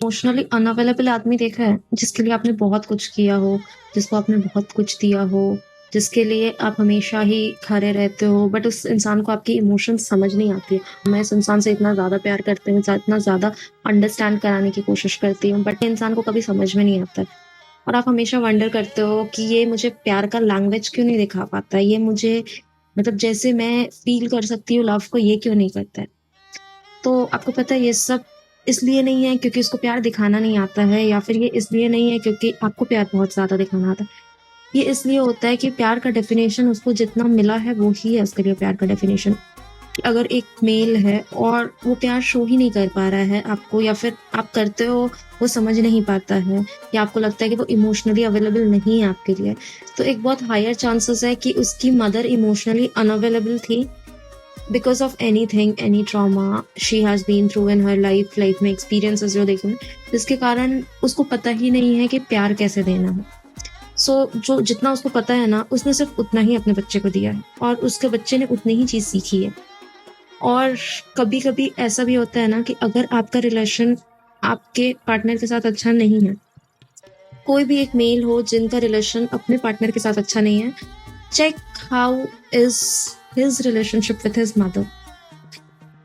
Emotionally unavailable आदमी देखा है? जिसके लिए आपने बहुत कुछ किया हो, जिसको आपने बहुत कुछ दिया हो, जिसके लिए आप हमेशा ही खड़े रहते हो, बट उस इंसान को आपकी इमोशंस समझ नहीं आती है। मैं इस इंसान से इतना ज़्यादा प्यार करती हूँ, इतना ज़्यादा अंडरस्टैंड कराने की कोशिश करती हूँ, बट इंसान को कभी समझ में नहीं आता है। और आप हमेशा वंडर करते हो कि ये मुझे प्यार का लैंग्वेज क्यों नहीं दिखा पाता है? ये मुझे मतलब जैसे मैं फ़ील कर सकती हूँ लव को, ये क्यों नहीं करता है? तो आपको पता है ये सब इसलिए नहीं है क्योंकि उसको प्यार दिखाना नहीं आता है, या फिर ये इसलिए नहीं है क्योंकि आपको प्यार बहुत ज़्यादा दिखाना आता है। ये इसलिए होता है कि प्यार का डेफ़िनेशन उसको जितना मिला है वो ही है उसके लिए प्यार का डेफ़िनेशन। अगर एक मेल है और वो प्यार शो ही नहीं कर पा रहा है आपको, या फिर आप करते हो वो समझ नहीं पाता है, या आपको लगता है कि वो इमोशनली अवेलेबल नहीं है आपके लिए, तो एक बहुत हायर चांसेस है कि उसकी मदर इमोशनली अनअवेलेबल थी because of anything, any trauma she has been through in her life में एक्सपीरियंसेस जो देखे हैं, जिसके कारण उसको पता ही नहीं है कि प्यार कैसे देना है। जो जितना उसको पता है ना, उसने सिर्फ़ उतना ही अपने बच्चे को दिया है और उसके बच्चे ने उतनी ही चीज़ सीखी है। और कभी-कभी ऐसा भी होता है ना कि अगर आपका रिलेशन आपके पार्टनर के साथ अच्छा नहीं है, कोई भी एक मेल हो जिनका रिलेशन अपने पार्टनर के साथ अच्छा नहीं है, check how is his relationship with his mother.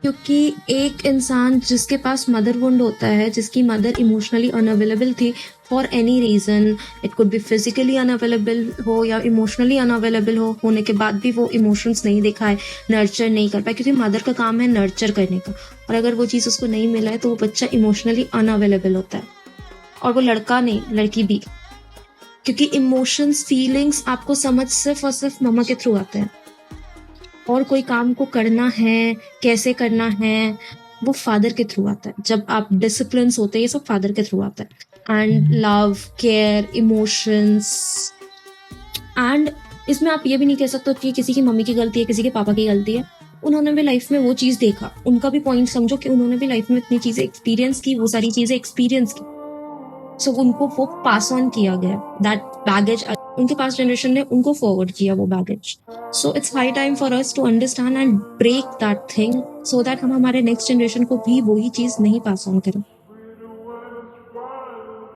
क्योंकि एक इंसान जिसके पास मदर वुंड होता है, जिसकी मदर इमोशनली अनअवेलेबल थी for any reason, it could be physically unavailable हो या इमोशनली अनअवेलेबल होने के बाद भी वो इमोशंस नहीं दिखाए, नर्चर नहीं कर पाए, क्योंकि मदर का काम है नर्चर करने का। और अगर वो चीज़ उसको नहीं मिला है तो वो बच्चा इमोशनली अनअवेलेबल होता है, और वो लड़का नहीं, लड़की भी। क्योंकि इमोशंस, फीलिंग्स आपको समझ सिर्फ़ और सिर्फ़ मम्मा के थ्रू आते हैं। और कोई काम को करना है, कैसे करना है, वो फादर के थ्रू आता है। जब आप डिसिप्लिन्स होते हैं, ये सब फादर के थ्रू आता है। And love, care, emotions, and इसमें आप ये भी नहीं कह सकते कि किसी की मम्मी की गलती है, किसी के पापा की गलती है। उन्होंने भी लाइफ में वो चीज़ देखा, उनका भी पॉइंट समझो कि उन्होंने भी लाइफ में इतनी चीज़ें एक्सपीरियंस की, वो सारी चीज़ें एक्सपीरियंस की। सो उनको वो पास ऑन किया गया, दैट बैगेज उनके पास जनरेशन ने उनको फॉरवर्ड किया वो baggage. So it's high time for us to understand and break that thing, so that हम हमारे नेक्स्ट जनरेशन को भी वही चीज़ नहीं पास ऑन करें।